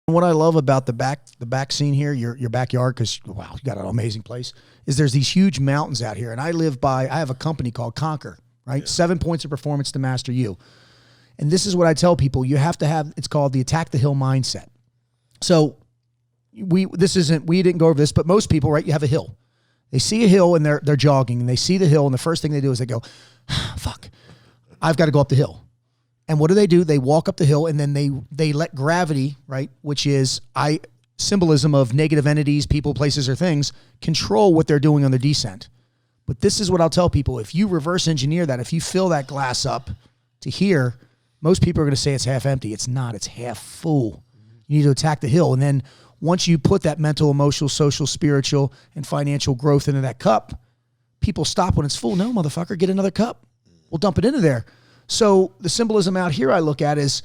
What I love about the back scene here, your backyard, because wow, you got an amazing place, is there's these huge mountains out here, and I have a company called Conquer, right? Yeah. 7 points of performance to master you. And this is what I tell people, you have to have, it's called the attack the hill mindset. So we didn't go over this, but most people, right, you have a hill. They see a hill and they're jogging, and they see the hill, and the first thing they do is they go, fuck, I've got to go up the hill. And what do? They walk up the hill, and then they let gravity, right, which is symbolism of negative entities, people, places, or things, control what they're doing on the descent. But this is what I'll tell people. If you reverse engineer that, if you fill that glass up to here, most people are going to say it's half empty. It's not. It's half full. You need to attack the hill. And then once you put that mental, emotional, social, spiritual, and financial growth into that cup, people stop when it's full. No, motherfucker, get another cup. We'll dump it into there. So the symbolism out here I look at is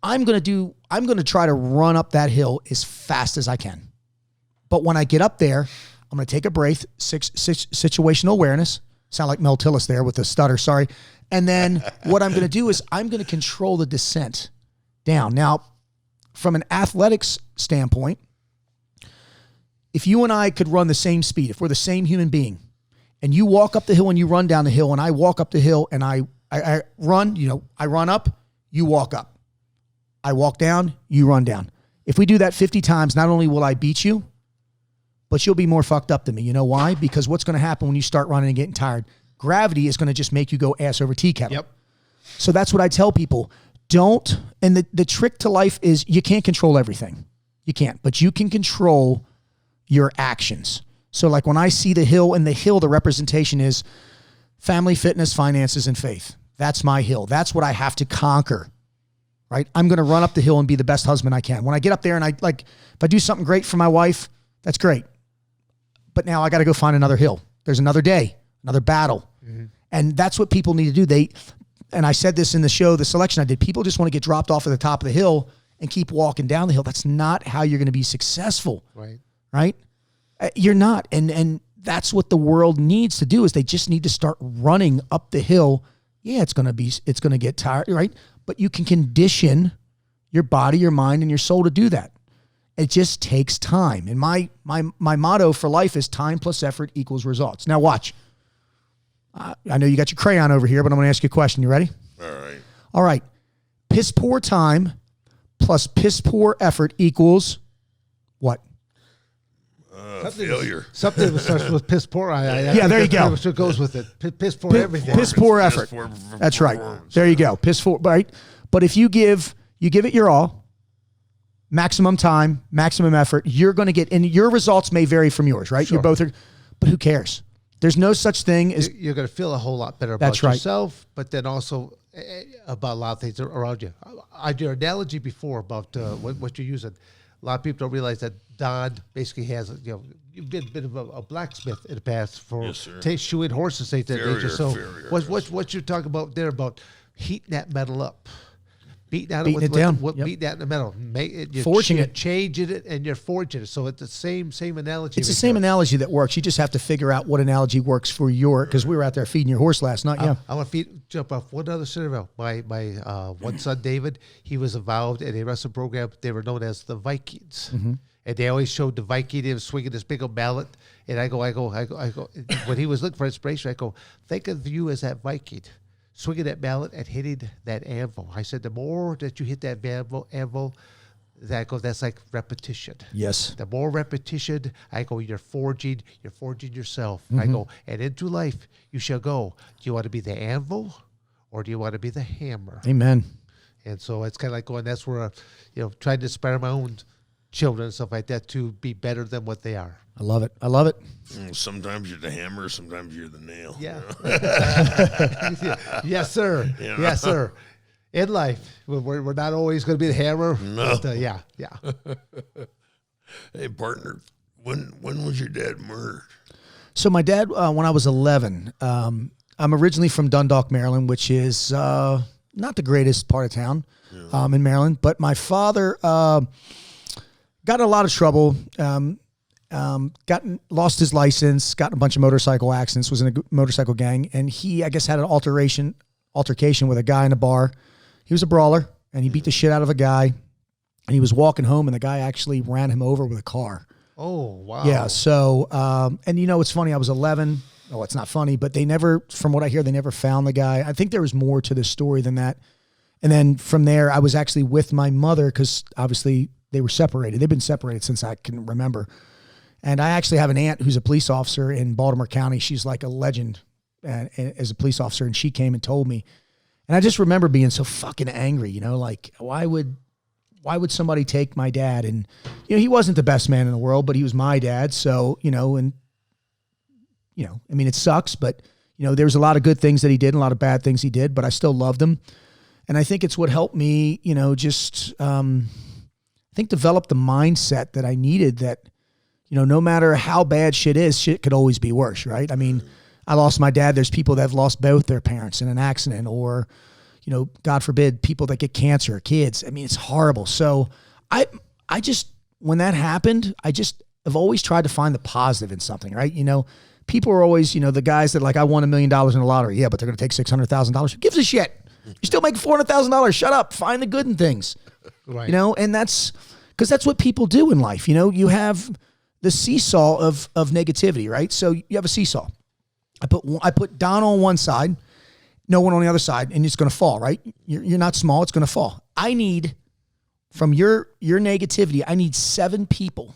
I'm going to try to run up that hill as fast as I can. But when I get up there, I'm going to take a breath, situational awareness. Sound like Mel Tillis there with the stutter, sorry. And then what I'm going to do is I'm going to control the descent down. Now, from an athletics standpoint, if you and I could run the same speed, if we're the same human being, and you walk up the hill and you run down the hill, and I walk up the hill and I run, I run up, you walk up. I walk down, you run down. If we do that 50 times, not only will I beat you, but you'll be more fucked up than me. You know why? Because what's going to happen when you start running and getting tired? Gravity is going to just make you go ass over tea kettle. Yep. So that's what I tell people. And the trick to life is you can't control everything. You can't, but you can control your actions. So like when I see the hill, and the hill, the representation is family, fitness, finances, and faith. That's my hill. That's what I have to conquer, right? I'm going to run up the hill and be the best husband I can. When I get up there and if I do something great for my wife, that's great. But now I got to go find another hill. There's another day, another battle. Mm-hmm. And that's what people need to do. And I said this in the show, the selection I did, people just want to get dropped off at the top of the hill and keep walking down the hill. That's not how you're going to be successful. Right? You're not. And that's what the world needs to do, is they just need to start running up the hill. Yeah, it's going to get tired, right? But you can condition your body, your mind, and your soul to do that. It just takes time. And my motto for life is time plus effort equals results. Now watch. I know you got your crayon over here, but I'm going to ask you a question. You ready? All right. Piss poor time plus piss poor effort equals what? Failure. Something that starts with piss poor. Yeah, there you go. It goes with it. Piss poor everything. Piss poor effort. That's right. There you go. Piss poor, right? But if you give it your all, maximum time, maximum effort, you're going to get, and your results may vary from yours, right? Sure. You both are, but who cares? There's no such thing as... You're going to feel a whole lot better about yourself, but then also about a lot of things around you. I did your analogy before about what you're using. A lot of people don't realize that Don basically has, you've been a bit of a blacksmith in the past for shoeing horses, things of that nature. So what you're talking about there about heating that metal up, beating it that in the metal, forging it, changing it, and you're forging it. So it's the same analogy. It's the same analogy that works. You just have to figure out what analogy works for because we were out there feeding your horse last night. I want to jump off one other scenario. My one son David, he was involved in a wrestling program. They were known as the Vikings. Mm-hmm. And they always showed the Viking him swinging this big old mallet. And I go. When he was looking for inspiration, I go, think of you as that Viking, swinging that mallet and hitting that anvil. I said, the more that you hit that anvil, that's like repetition. Yes. The more repetition, I go, you're forging yourself. Mm-hmm. I go, and into life you shall go. Do you want to be the anvil or do you want to be the hammer? Amen. And so it's kind of like going, that's where, trying to inspire my own children and stuff like that to be better than what they are. I love it. Sometimes you're the hammer, sometimes you're the nail. Yeah. Yes, sir. Yes, sir. In life, we're not always going to be the hammer. No. But, yeah. Hey, partner, when was your dad murdered? So my dad, when I was 11, I'm originally from Dundalk, Maryland, which is not the greatest part of town in Maryland. But my father got in a lot of trouble, lost his license, got in a bunch of motorcycle accidents, was in a motorcycle gang, and he, I guess, had an altercation with a guy in a bar. He was a brawler, and he beat the shit out of a guy, and he was walking home, and the guy actually ran him over with a car. Oh, wow. Yeah. So, and it's funny. I was 11. Oh, it's not funny, but they never, from what I hear, they never found the guy. I think there was more to this story than that. And then from there, I was actually with my mother because obviously they were separated. They've been separated since I can remember. And I actually have an aunt who's a police officer in Baltimore County. She's like a legend as a police officer, and she came and told me. And I just remember being so fucking angry, like why would somebody take my dad? And, he wasn't the best man in the world, but he was my dad. So, it sucks, but, there was a lot of good things that he did and a lot of bad things he did, but I still loved him. And I think it's what helped me, develop the mindset that I needed that, no matter how bad shit is, shit could always be worse, right? I mean, I lost my dad. There's people that have lost both their parents in an accident or, God forbid, people that get cancer, kids. I mean, it's horrible. So I just, when that happened, I just have always tried to find the positive in something, right? People are always, the guys that like, I won $1 million in the lottery. Yeah, but they're going to take $600,000. Who gives a shit? You still make $400,000. Shut up. Find the good in things. Right. And that's because that's what people do in life. You have the seesaw of negativity, right? So you have a seesaw. I put Don on one side, no one on the other side, and it's going to fall, right? You're not small. It's going to fall. I need, from your negativity, I need 7 people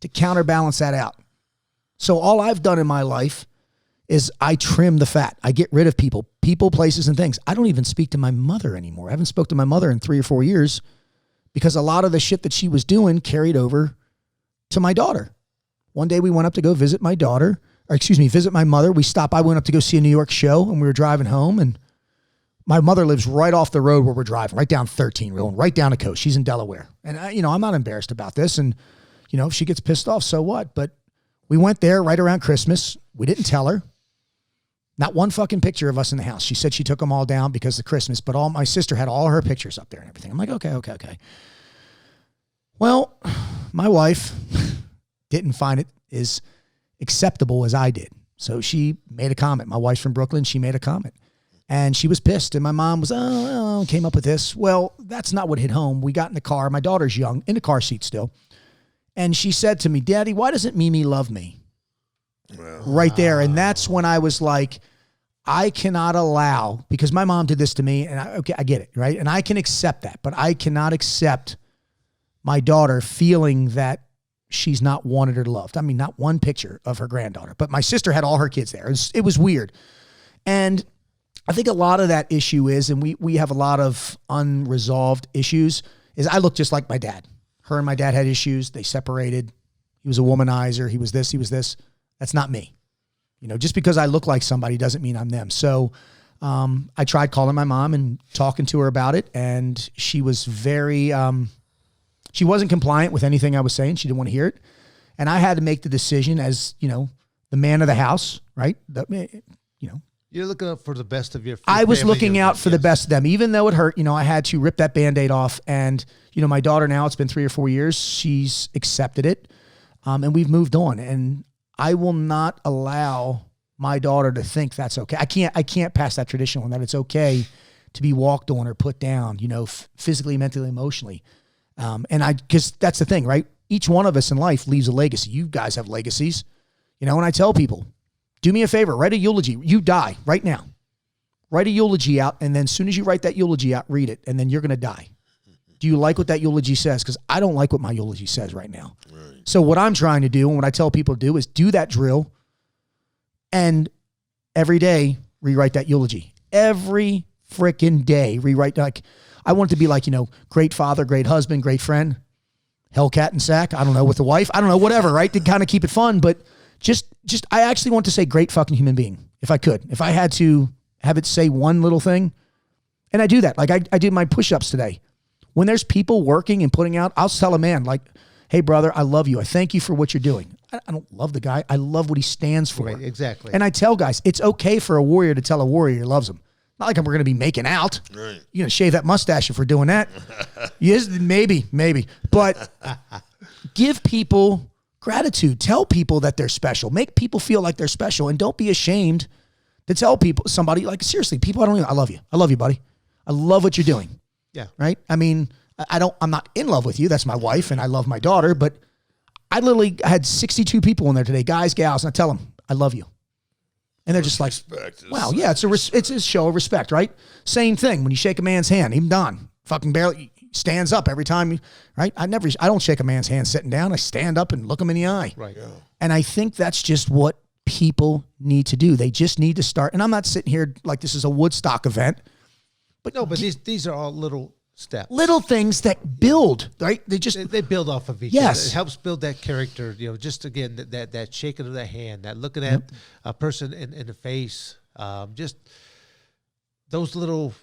to counterbalance that out. So all I've done in my life is I trim the fat. I get rid of people, places, and things. I don't even speak to my mother anymore. I haven't spoke to my mother in 3 or 4 years because a lot of the shit that she was doing carried over to my daughter. One day we went up to go visit my daughter, visit my mother. I went up to go see a New York show, and we were driving home, and my mother lives right off the road where we're driving, right down 13, rolling right down the coast. She's in Delaware. And I'm not embarrassed about this. And, if she gets pissed off, so what? But we went there right around Christmas. We didn't tell her. Not one fucking picture of us in the house. She said she took them all down because of Christmas, but my sister had all her pictures up there and everything. I'm like, okay. Well, my wife didn't find it as acceptable as I did. So she made a comment. My wife's from Brooklyn. She made a comment. And she was pissed. And my mom was, came up with this. Well, that's not what hit home. We got in the car. My daughter's young, in the car seat still. And she said to me, Daddy, why doesn't Mimi love me? Well, right there. And that's when I was like, I cannot allow, because my mom did this to me, and I get it, right? And I can accept that, but I cannot accept my daughter feeling that she's not wanted or loved. I mean, not one picture of her granddaughter, but my sister had all her kids there. It was weird. And I think a lot of that issue is, and we have a lot of unresolved issues, is I look just like my dad. Her and my dad had issues. They separated. He was a womanizer. He was this. That's not me. Just because I look like somebody doesn't mean I'm them. So I tried calling my mom and talking to her about it, and she was very, she wasn't compliant with anything I was saying. She didn't want to hear it. And I had to make the decision as, the man of the house, right? You're looking out for the best of your I was family looking unit, out for the best of them, even though it hurt. I had to rip that Band-Aid off. And, my daughter now, it's been 3 or 4 years. She's accepted it. And we've moved on. And I will not allow my daughter to think that's okay. I can't pass that tradition on that it's okay to be walked on or put down, physically, mentally, emotionally. Because that's the thing, right? Each one of us in life leaves a legacy. You guys have legacies, and I tell people, do me a favor, write a eulogy. You die right now. Write a eulogy out, and then as soon as you write that eulogy out, read it, and then you're going to die. Do you like what that eulogy says? Because I don't like what my eulogy says right now. Right. So what I'm trying to do, and what I tell people to do, is do that drill, and every day rewrite that eulogy. Every freaking day rewrite. Like, I want it to be like, great father, great husband, great friend, Hellcat and sack. I don't know, with the wife. I don't know, whatever, right? To kind of keep it fun, but just I actually want to say great fucking human being, if I could. If I had to have it say one little thing, and I do that. Like I did my push-ups today. When there's people working and putting out, I'll tell a man, like, hey, brother, I love you. I thank you for what you're doing. I don't love the guy. I love what he stands for. Right, exactly. And I tell guys, it's okay for a warrior to tell a warrior he loves him. Not like we're going to be making out. Right. You're going to shave that mustache if we're doing that. Yes, maybe. But give people gratitude. Tell people that they're special. Make people feel like they're special. And don't be ashamed to tell somebody, like, seriously, people I love you. I love you, buddy. I love what you're doing. Yeah. Right? I mean, I'm not in love with you. That's my wife, and I love my daughter. But I literally had 62 people in there today, guys, gals, and I tell them, I love you. And they're just like, wow, yeah, it's a show of respect, right? Same thing when you shake a man's hand. Even Don fucking barely stands up every time, right? I don't shake a man's hand sitting down. I stand up and look him in the eye. Right. Yeah. And I think that's just what people need to do. They just need to start. And I'm not sitting here like this is a Woodstock event. But no, but these are all little steps. Little things that build, right? They build off of each other. It helps build that character, just again, that shaking of the hand, that looking at a person in the face, just those little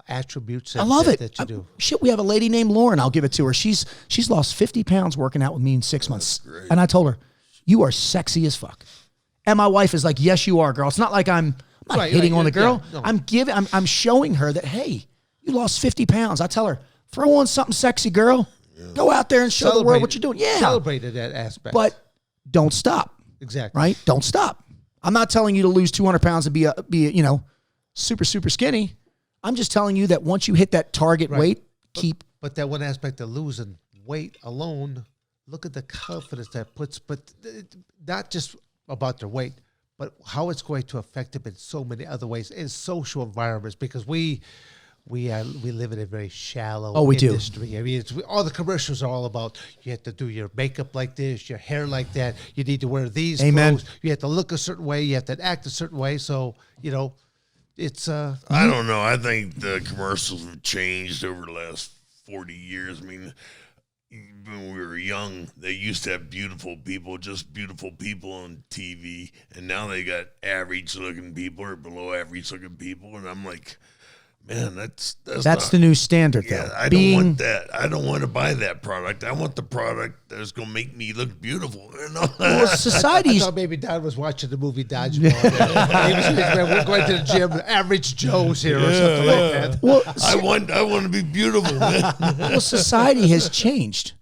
attributes I love it. That you do. Shit, we have a lady named Lauren. I'll give it to her. She's lost 50 pounds working out with me in 6 months. And I told her, you are sexy as fuck. And my wife is like, yes, you are, girl. It's not like I'm not hitting on the girl. Yeah, no. I'm showing her that, hey, you lost 50 pounds. I tell her, throw on something sexy, girl. Yeah. Go out there and show the world what you're doing. Yeah. Celebrate that aspect. But don't stop. Exactly. Right? Don't stop. I'm not telling you to lose 200 pounds and be super, super skinny. I'm just telling you that once you hit that target weight, But that one aspect of losing weight alone, look at the confidence that puts, but not just about their weight, but how it's going to affect them in so many other ways in social environments, because we live in a very shallow industry. I mean, all the commercials are all about you have to do your makeup like this, your hair like that. You need to wear these clothes. You have to look a certain way. You have to act a certain way. So, it's I don't know. I think the commercials have changed over the last 40 years. I mean, when we were young, they used to have just beautiful people on TV, and now they got average-looking people or below-average-looking people, and I'm like, man, that's the new standard, though. I don't want that. I don't want to buy that product. I want the product that's going to make me look beautiful. Well, society's... I thought maybe Don was watching the movie Dodgeball. We're going to the gym, Average Joe's here or something like that. Well, I want to be beautiful, man. Well, society has changed.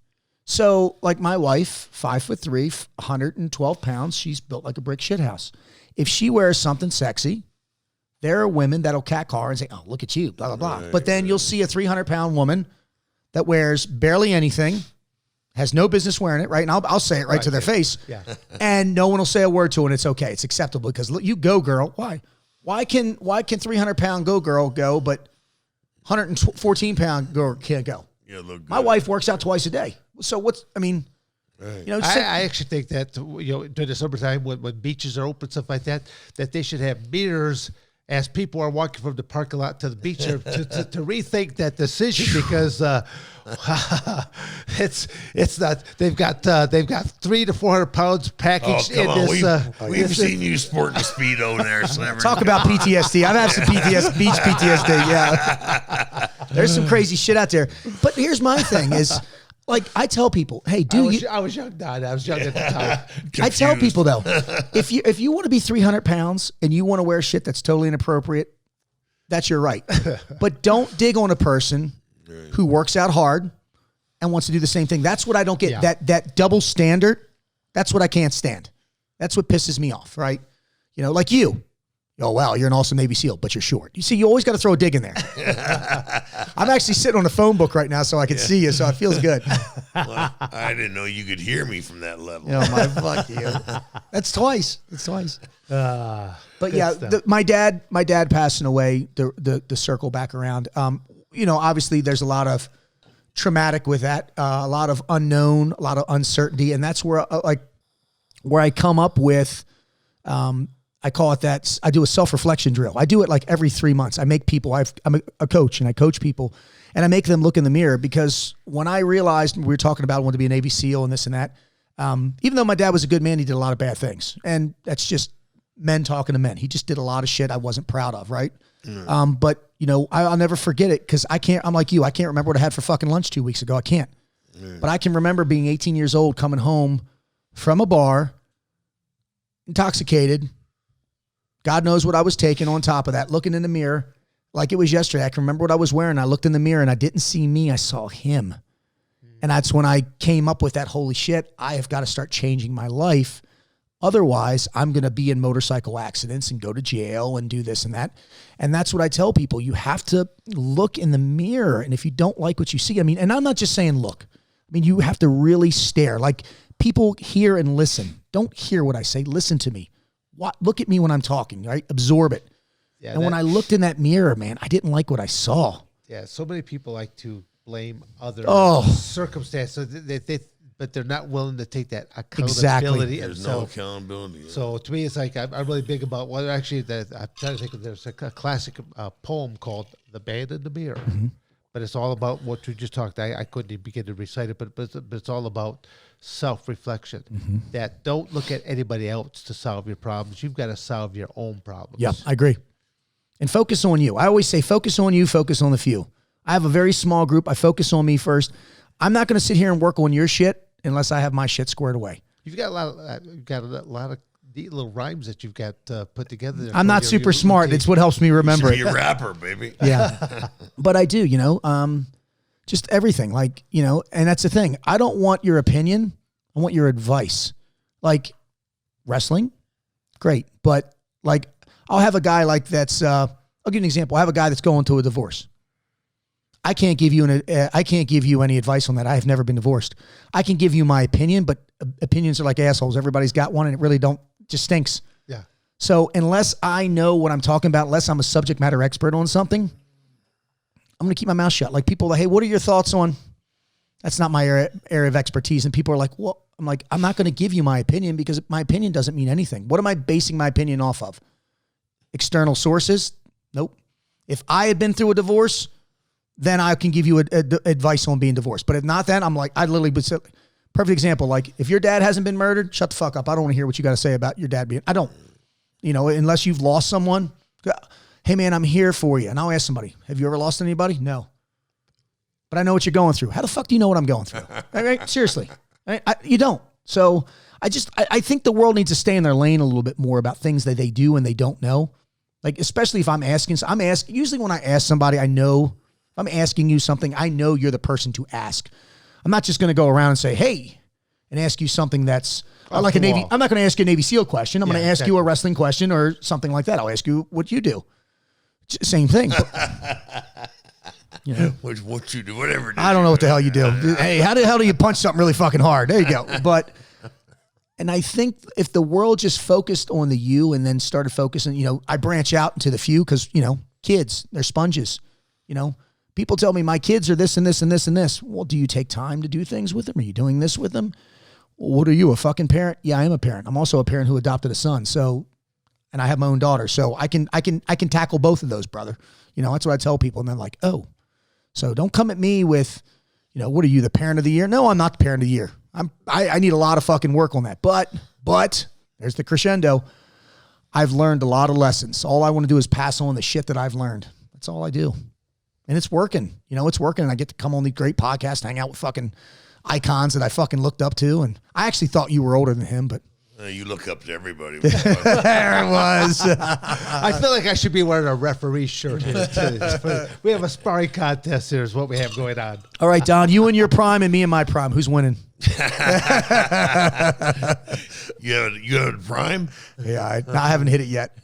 So, like my wife, 5'3", 112 pounds, she's built like a brick shithouse. If she wears something sexy, there are women that'll catcall her and say, oh, look at you, blah, blah, blah. Right, but then you'll see a 300-pound woman that wears barely anything, has no business wearing it, right? And I'll say it right to their face. Yeah. And no one will say a word to her, and it's okay. It's acceptable because look, you go, girl. Why? Why can 300-pound girl go, but 114-pound girl can't go? Yeah, look good. My wife works out twice a day. So right. I actually think that during the summertime when beaches are open, stuff like that they should have mirrors as people are walking from the parking lot to the beach to rethink that decision, because it's not. They've got 300 to 400 pounds packaged in this. We've seen you sporting a Speedo there. So talk about PTSD. I've had some beach PTSD. Yeah, there's some crazy shit out there. But here's my thing: is like I tell people, hey, I was young, Don. I was young at the time. I tell people though, if you want to be 300 pounds and you want to wear shit that's totally inappropriate, that's your right. But don't dig on a person who works out hard and wants to do the same thing. That's what I don't get. Yeah. That double standard. That's what I can't stand. That's what pisses me off. Right? Like you. Oh, wow, you're an awesome Navy SEAL, but you're short. You see, you always got to throw a dig in there. I'm actually sitting on a phone book right now so I can see you, so it feels good. Well, I didn't know you could hear me from that level. Fuck you. That's twice. But yeah, my dad passing away, the circle back around. Obviously there's a lot of traumatic with that, a lot of unknown, a lot of uncertainty, and that's where I come up with I call it that. I do a self-reflection drill. I do it like every 3 months. I make people, I'm a coach and I coach people and I make them look in the mirror, because when I realized, we were talking about I wanted to be a Navy SEAL and this and that, even though my dad was a good man, he did a lot of bad things. And that's just men talking to men. He just did a lot of shit I wasn't proud of, right? Mm. But, I'll never forget it, because I'm like you. I can't remember what I had for fucking lunch 2 weeks ago. I can't. Mm. But I can remember being 18 years old, coming home from a bar, intoxicated, God knows what I was taking on top of that, looking in the mirror like it was yesterday. I can remember what I was wearing. I looked in the mirror and I didn't see me. I saw him. And that's when I came up with that, holy shit, I have got to start changing my life Otherwise, I'm going to be in motorcycle accidents and go to jail and do this and that. And that's what I tell people. You have to look in the mirror. And if you don't like what you see, I mean, and I'm not just saying look. I mean, you have to really stare. Like, people hear and listen. Don't hear what I say. Listen to me. Look at me when I'm talking, right? Absorb it. Yeah, and when I looked in that mirror, man, I didn't like what I saw. Yeah, so many people like to blame other circumstances, but they're not willing to take that accountability. Exactly. There's no accountability. So to me, it's like I'm really big about I'm trying to think of, there's a classic poem called "The Man in the Mirror," but it's all about what we just talked. I couldn't even begin to recite it, but it's all about self-reflection. That don't look at anybody else to solve your problems. You've got to solve your own problems. Yeah, I agree. And focus on you. I always say focus on you, focus on the few. I have a very small group. I focus on me first. I'm not going to sit here and work on your shit unless I have my shit squared away. You've got a lot of neat little rhymes that you've got put together there. I'm not super smart. It's what helps me remember it. You're a rapper, baby. Yeah. But I do, just everything. Like, and that's the thing. I don't want your opinion. I want your advice. Like, wrestling, great. But, like, I'll have a guy like that's, I'll give you an example. I have a guy that's going to a divorce. I can't give you any advice on that. I have never been divorced. I can give you my opinion, but opinions are like assholes. Everybody's got one, and it really just stinks. Yeah. So unless I know what I'm talking about, unless I'm a subject matter expert on something, I'm going to keep my mouth shut. Like, people are like, hey, what are your thoughts on? That's not my area of expertise. And people are like, well, I'm like, I'm not going to give you my opinion because my opinion doesn't mean anything. What am I basing my opinion off of? External sources? Nope. If I had been through a divorce, then I can give you advice on being divorced. But if not, then I'm like, I'd literally be perfect example. Like, if your dad hasn't been murdered, shut the fuck up. I don't want to hear what you got to say about your dad being. I don't. Unless you've lost someone. Hey man, I'm here for you. And I'll ask somebody, have you ever lost anybody? No. But I know what you're going through. How the fuck do you know what I'm going through? All right? Seriously. You don't. So I think the world needs to stay in their lane a little bit more about things that they do and they don't know. Like, especially if I'm asking, usually when I ask somebody, I know, if I'm asking you something, I know you're the person to ask. I'm not just going to go around and say, hey, and ask you something that's like a Navy. I'm not going to ask you a Navy SEAL question. I'm going to ask you a wrestling question or something like that. I'll ask you what you do. Same thing. What you do, whatever. I don't know what the hell you do. Hey, how the hell do you punch something really fucking hard? There you go. And I think if the world just focused on the you and then started focusing, I branch out into the few because, kids, they're sponges. People tell me my kids are this and this and this and this. Well, do you take time to do things with them? Are you doing this with them? Well, what are you, a fucking parent? Yeah, I am a parent. I'm also a parent who adopted a son. So, and I have my own daughter. So I can tackle both of those, brother. That's what I tell people. And they're like, oh, so don't come at me with, what are you, the parent of the year? No, I'm not the parent of the year. I need a lot of fucking work on that. But there's the crescendo. I've learned a lot of lessons. All I want to do is pass on the shit that I've learned. That's all I do. And it's working. It's working. And I get to come on these great podcasts, hang out with fucking icons that I fucking looked up to. And I actually thought you were older than him, but you look up to everybody. There it was. I feel like I should be wearing a referee shirt here too. We have a sparring contest here is what we have going on. All right, Don, you in your prime and me in my prime. Who's winning? You have a prime? Yeah, I haven't hit it yet.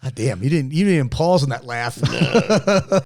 God damn, you didn't even pause on that laugh. No.